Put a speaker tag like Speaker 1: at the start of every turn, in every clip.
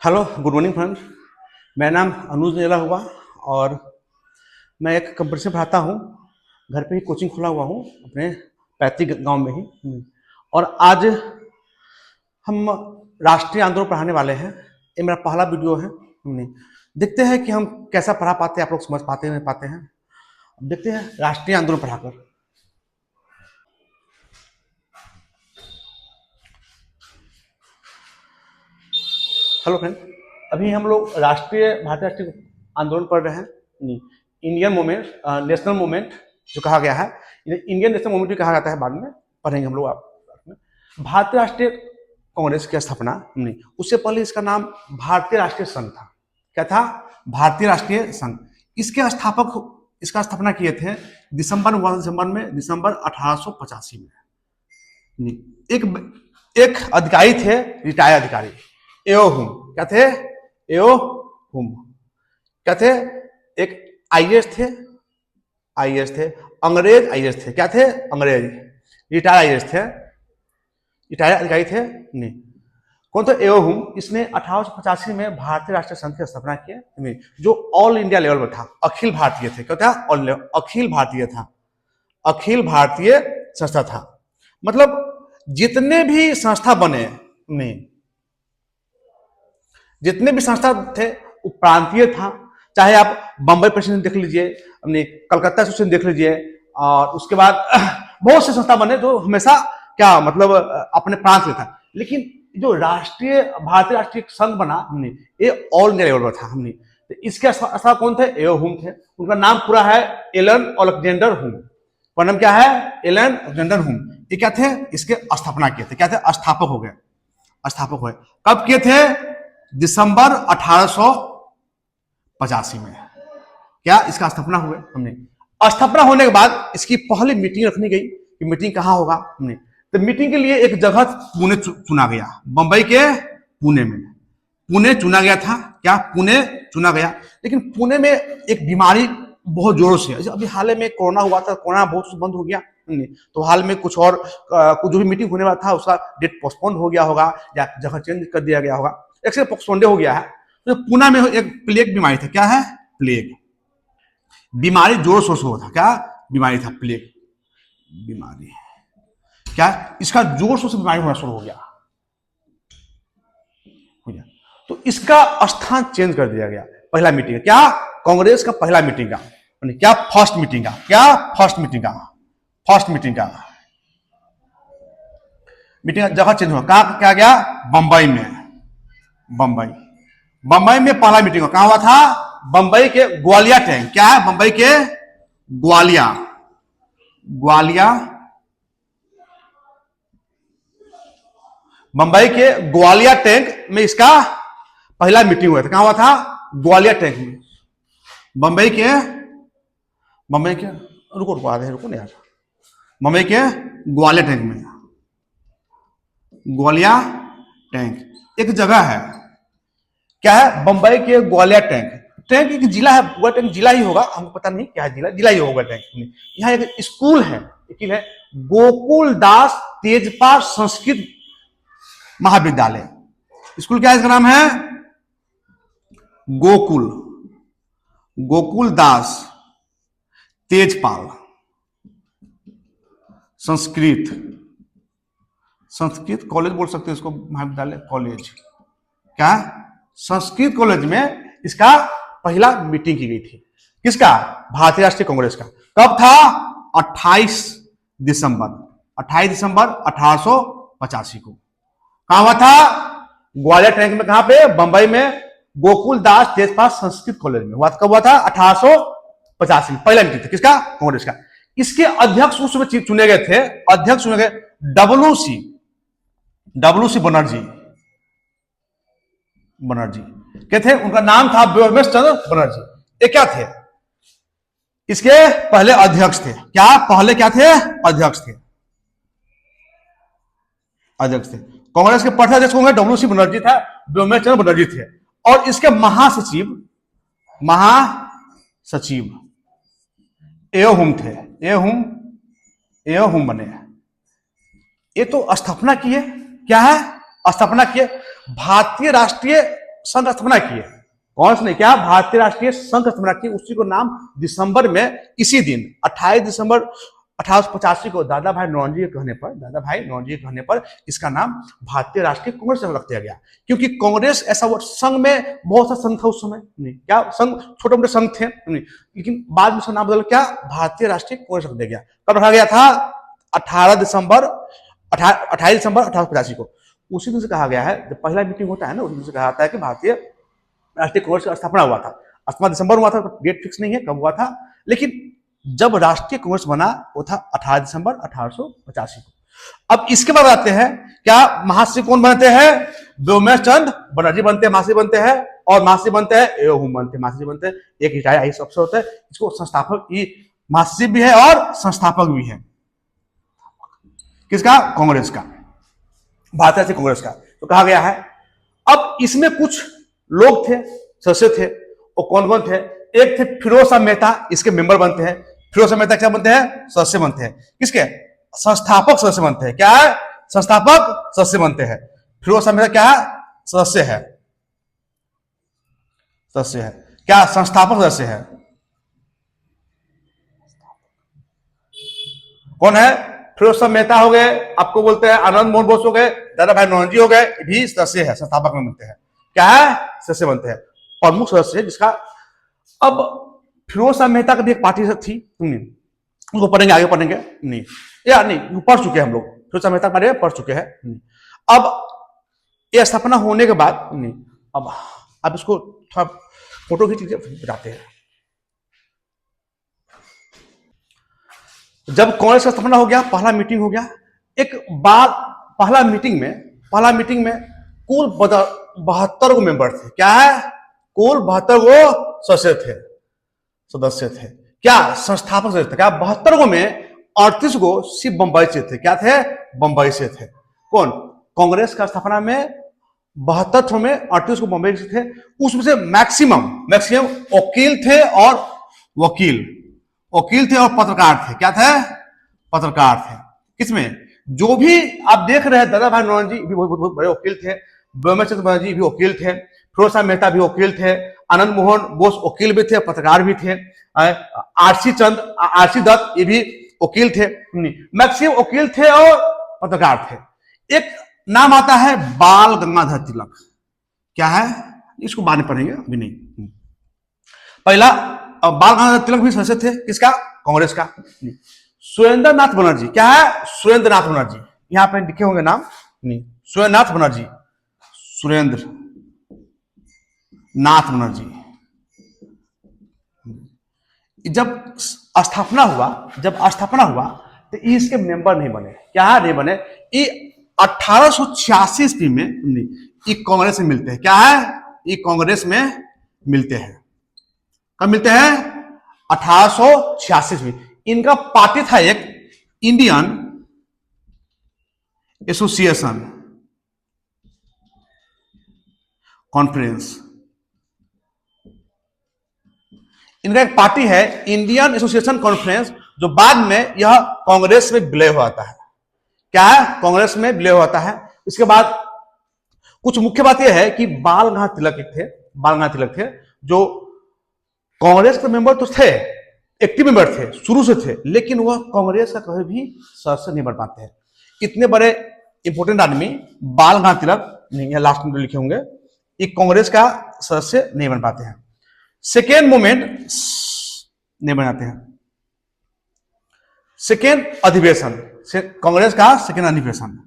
Speaker 1: Hello, good morning friends. मेरा नाम अनुज नेला हुआ और मैं एक कंपनी से पढ़ाता हूँ। घर पे ही कोचिंग खोला हुआ हूँ अपने पैतृक गांव में ही। और आज हम राष्ट्रीय आंदोलन पढ़ाने वाले हैं। ये मेरा पहला वीडियो है। देखते हैं कि हम कैसा पढ़ा पाते हैं, आप लोग समझ पाते हैं नहीं पाते हैं। अब देखते हैं राष्ट्रीय आंदोलन पढ़ाकर। हेलो फ्रेंड, अभी हम लोग भारतीय राष्ट्रीय आंदोलन पढ़ रहे हैं। इंडियन मूवमेंट, नेशनल मूवमेंट जो कहा गया है, इंडियन नेशनल मूवमेंट भी कहा जाता है, बाद में पढ़ेंगे हम लोग। आप भारतीय राष्ट्रीय कांग्रेस की स्थापना नहीं, उससे पहले इसका नाम भारतीय राष्ट्रीय संघ था। क्या था? भारतीय राष्ट्रीय संघ। इसका स्थापना किए थे दिसंबर 1885 में। एक अधिकारी थे, रिटायर्ड अधिकारी, एओ हुम। क्या थे? एओ हुम। क्या थे? एक आईएएस थे, अंग्रेज आईएएस थे। क्या थे? अंग्रेज रिटायर्ड आईएएस थे, रिटायर्ड अधिकारी थे। नहीं, कौन था? एओ हुम। इसने 1885 में भारतीय राष्ट्रीय संघ की स्थापना की, जो ऑल इंडिया लेवल पर था, अखिल भारतीय थे। क्या था? अखिल भारतीय था, अखिल भारतीय संस्था था। मतलब जितने भी संस्था बने, नहीं, जितने भी संस्था थे वो प्रांतीय था। चाहे आप बंबई प्रेसिडेंट देख लीजिए, अपने कलकत्ता एसोसिएशन देख लीजिए, और उसके बाद बहुत से संस्था बने जो हमेशा क्या मतलब अपने प्रांत में था। लेकिन जो भारतीय राष्ट्रीय संघ बना, हमने ये ऑल इंडिया लेवल पर था। हमने तो इसके स्थापना कौन थे? एओ हुम थे। उनका नाम पूरा है एलन अलेक्जेंडर हुम। उनका नाम क्या है? एलन अलेक्जेंडर हुम। ये क्या थे? इसके स्थापना किए थे। क्या थे? स्थापक हो गए, स्थापक हुए। कब किए थे? दिसंबर 1885 में। क्या इसका स्थापना हुए? हमने स्थापना होने के बाद इसकी पहली मीटिंग रखनी गई कि मीटिंग कहां होगा। हमने तो मीटिंग के लिए एक जगह पुणे चुना गया, बंबई के पुणे में। पुणे चुना गया था। क्या? पुणे चुना गया। लेकिन पुणे में एक बीमारी बहुत जोरों से, अभी हाल में कोरोना हुआ था, कोरोना बहुत बंद हो गया, तो हाल में कुछ और कुछ जो भी मीटिंग होने वाला था उसका डेट पोस्टपोन हो गया होगा या जगह चेंज कर दिया गया होगा, एक से पोस्टपोन हो गया है। तो पुणे में एक प्लेग बीमारी था। क्या है? प्लेग बीमारी जोर शोर से हुआ था। क्या बीमारी था? प्लेग बीमारी। क्या इसका जोर शोर से बीमारी होना शुरू हो गया। तो इसका स्थान चेंज कर दिया गया। पहला मीटिंग क्या? कांग्रेस का पहला मीटिंग का, क्या फर्स्ट मीटिंग का, क्या फर्स्ट मीटिंग का, फर्स्ट मीटिंग का मीटिंग का जगह चेंज हुआ। कहां क्या गया? बंबई में। बंबई में पहला मीटिंग कहां हुआ था? बंबई के ग्वालिया टैंक। क्या है? बंबई के ग्वालिया बंबई के ग्वालिया टैंक में इसका पहला मीटिंग हुआ था। कहां हुआ था? ग्वालिया टैंक में। बंबई के रुको आ रहे, रुको नहीं यार। बंबई के ग्वालिया टैंक में। ग्वालिया टैंक एक जगह है। क्या है? बंबई के ग्वालिया टैंक। टैंक एक जिला है, वो टैंक जिला ही होगा, हमको पता नहीं क्या है, जिला ही होगा टैंक। यहाँ एक स्कूल है, गोकुल दास तेजपाल संस्कृत महाविद्यालय। स्कूल क्या है? इसका नाम है गोकुल दास तेजपाल संस्कृत कॉलेज बोल सकते हैं इसको, महाविद्यालय कॉलेज। क्या? संस्कृत कॉलेज में इसका पहला मीटिंग की गई थी। किसका? भारतीय राष्ट्रीय कांग्रेस का। कब था? 28 दिसंबर 1885 को। कहां हुआ था? ग्वालियर टैंक में। कहां पे? बंबई में गोकुल दास तेजपाल संस्कृत कॉलेज में हुआ। कब हुआ था? 1885 में पहला मीटिंग था। किसका? कांग्रेस का। इसके अध्यक्ष उस समय चुने गए थे, अध्यक्ष चुने गए डब्ल्यू सी बनर्जी क्या थे? उनका नाम था व्योमेश चंद्र बनर्जी। ये क्या थे? इसके पहले अध्यक्ष थे। क्या पहले क्या थे? अध्यक्ष थे। कांग्रेस के प्रथम अध्यक्ष होंगे डब्ल्यू सी बनर्जी था, व्योमेश चंद्र बनर्जी थे। और इसके महासचिव एओ हुम थे। एओ हुम बने। ये तो स्थापना किए। क्या है? स्थापना किए भारतीय राष्ट्रीय संघ की स्थापना की है। कांग्रेस ने क्या, भारतीय राष्ट्रीय संघ की स्थापना की। उसी को नाम दिसंबर में इसी दिन 28 दिसंबर 1885 को दादा भाई नौरोजी के कहने पर इसका नाम भारतीय राष्ट्रीय कांग्रेस रख दिया गया। क्योंकि कांग्रेस ऐसा वो संघ में बहुत सा संघ था उस समय, नहीं क्या संघ, छोटे मोटे संघ थे नहीं, लेकिन बाद में उसका नाम बदल क्या, भारतीय राष्ट्रीय कांग्रेस रख दिया गया। कब रखा गया था, 28 दिसंबर 1885 को। उसी दिन से कहा गया है, जब पहला मीटिंग होता है ना, उस दिन से कहा जाता है कि भारतीय राष्ट्रीय कांग्रेस का स्थापना हुआ था। 8 दिसंबर हुआ था, डेट फिक्स नहीं है कब हुआ था, लेकिन जब राष्ट्रीय कांग्रेस बना वो था 18 दिसंबर 1885 को। अब इसके बाद आते हैं, क्या महासचिव कौन बनते हैं, व्योमेश चंद्र बनर्जी बनते हैं, महासचिव बनते हैं, और महासचिव बनते हैं एओहुम बनते हैं, महासचिव बनते हैं, एक रिटायर्ड आईएएस अफसर होता है, इसको संस्थापक, ये महासचिव भी है और संस्थापक भी है। किसका, कांग्रेस का, भारतीय राष्ट्रीय कांग्रेस का। तो कहा गया है, अब इसमें कुछ लोग थे, सदस्य थे, और कौन कौन थे, एक थे फिरोज शाह मेहता, इसके मेंबर बनते हैं। फिरोज शाह मेहता क्या बनते हैं, सदस्य बनते हैं। किसके, संस्थापक सदस्य बनते हैं। क्या है, संस्थापक सदस्य बनते हैं। फिरोज शाह मेहता क्या है, सदस्य है, सदस्य है, क्या संस्थापक सदस्य है। कौन है, फिरोज शाह मेहता हो गए, आपको बोलते हैं आनंद मोहन बोस हो गए, दादा भाई नौरोजी हो गए, भी सदस्य है, संस्थापक में बनते हैं। क्या है, सदस्य बनते हैं, प्रमुख सदस्य है जिसका। अब फिरोज शाह मेहता की भी एक पार्टी थी, उनको पढ़ेंगे, आगे पढ़ेंगे नहीं, या नहीं पढ़ चुके हैं हम लोग, फिरोज शाह मेहता के बारे में पढ़ चुके हैं। अब ये स्थापना होने के बाद नहीं, अब इसको थोड़ा फोटो खींच लीजिए, बताते हैं। जब कांग्रेस का स्थापना हो गया, पहला मीटिंग हो गया, एक बार पहला मीटिंग में कुल 72 को मेंबर थे। क्या है, कुल 72 को सदस्य थे। क्या संस्थापक सदस्य थे, क्या 72 को में 38 को सिर्फ बंबई से थे। क्या थे, बंबई से थे। कौन, कांग्रेस का स्थापना में 72 में 38 को बंबई से थे। उसमें से मैक्सिमम वकील थे और पत्रकार थे। क्या थे, पत्रकार थे। किसमें, जो भी आप देख रहे हैं, दादा भाई नौरोजी भी बहुत बड़े वकील थे, व्योमेश चंद्र बनर्जी भी वकील थे, फिरोज शाह मेहता भी वकील थे, आनंद मोहन बोस वकील भी थे, पत्रकार भी थे, आरसी दत्त ये भी वकील थे। मैक्सिमम वकील थे और पत्रकार थे। एक नाम आता है बाल गंगाधर तिलक। क्या है, इसको बाद में पढ़ेंगे, अभी नहीं। पहला बाल गंगाधर तिलक भी सदस्य थे, किसका, कांग्रेस का। सुरेंद्र नाथ बनर्जी, क्या है, सुरेंद्र नाथ बनर्जी, यहां पे लिखे होंगे नाम, नहीं, सुरेंद्र नाथ बनर्जी, जब स्थापना हुआ तो इसके मेंबर नहीं बने। क्या नहीं बने, ये 1886 ईस्वी में ये कांग्रेस में मिलते हैं। क्या है, ये कांग्रेस में मिलते हैं। कब मिलते हैं, 1886 में। इनका पार्टी था एक इंडियन एसोसिएशन कॉन्फ्रेंस। इनका एक पार्टी है इंडियन एसोसिएशन कॉन्फ्रेंस, जो बाद में यह कांग्रेस में विलय हो जाता है। क्या है, कांग्रेस में विलय हो जाता है। इसके बाद कुछ मुख्य बात यह है कि बाल गंगाधर तिलक थे, जो कांग्रेस के मेंबर तो थे, एक्टिव मेंबर थे, शुरू से थे, लेकिन वह कांग्रेस का कभी भी सदस्य नहीं बन पाते हैं। इतने बड़े इंपोर्टेंट आदमी बाल गंगाधर तिलक, नहीं है लास्ट में लिखे होंगे, ये कांग्रेस का सदस्य नहीं बन पाते हैं। सेकेंड मूवमेंट नहीं बनाते हैं। सेकेंड अधिवेशन, कांग्रेस का सेकेंड अधिवेशन,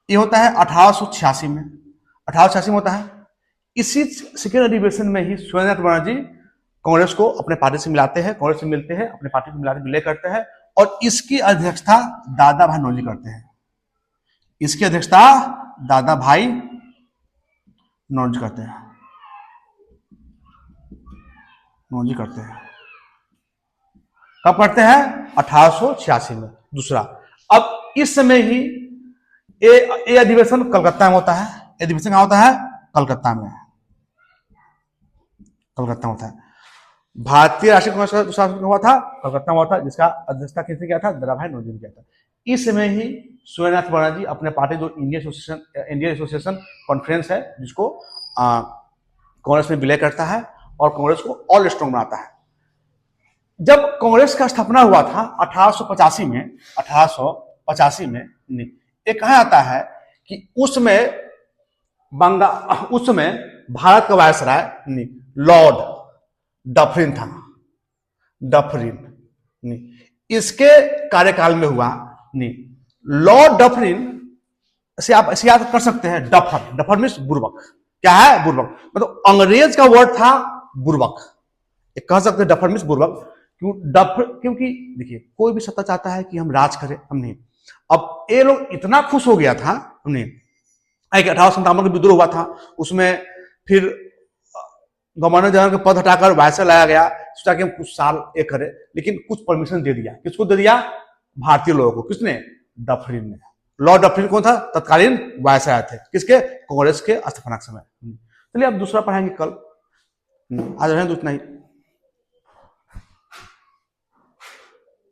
Speaker 1: ये होता है 1886 में। 1886 में होता है। इसी सेकेंड अधिवेशन में ही सुरेंद्र नाथ बनर्जी कांग्रेस को अपने पार्टी से मिलाते हैं, कांग्रेस से मिलते हैं, अपने पार्टी को मिलाकर विलय करते हैं, और इसकी अध्यक्षता दादा भाई नौरोजी करते हैं। इसकी अध्यक्षता दादा भाई नौरोजी करते हैं। कब करते हैं, 1886 में। दूसरा, अब इस समय ही ये अधिवेशन कलकत्ता में होता है। अधिवेशन कहां होता है, कलकत्ता में होता है। भारतीय राष्ट्रीय कांग्रेस का दूसरा हुआ था कलकत्ता में हुआ था, जिसका अध्यक्षता किसने किया था? दादाभाई नौरोजी ने किया था। इस समय ही सूर्यनाथ बनर्जी अपने पार्टी जो इंडियन एसोसिएशन कॉन्फ्रेंस है, जिसको कांग्रेस में विलय करता है और कांग्रेस को और स्ट्रॉन्ग बनाता है। जब कांग्रेस का स्थापना हुआ था 1885 में ये कहा जाता है कि उसमें भारत का वायसराय लॉर्ड डफरिन था। इसके कार्यकाल में हुआ लॉर्ड डफरिन से आप ऐसे याद कर सकते हैं। डफर मीन्स बुर्बक। क्या है? बुर्बक। मतलब अंग्रेज का वर्ड था बुर्बक। कह सकते हैं डफर मीन्स बुर्बक। क्योंकि देखिए, कोई भी सत्ता चाहता है कि हम राज करें, हम नहीं। अब ये लोग इतना खुश हो गया था हमने 1857 का विद्रोह हुआ था, उसमें फिर गवर्नर जनरल का पद हटाकर वायसराय लाया गया। सोचा कि हम कुछ साल ये करें, लेकिन कुछ परमिशन दे दिया। किसको दे दिया? भारतीय लोगों को। किसने? डफरिन ने। लॉर्ड डफरिन कौन था? तत्कालीन वायसराय थे। किसके? कांग्रेस के स्थापना के समय। चलिए अब दूसरा पढ़ाएंगे कल। आज रहें तो इतना ही।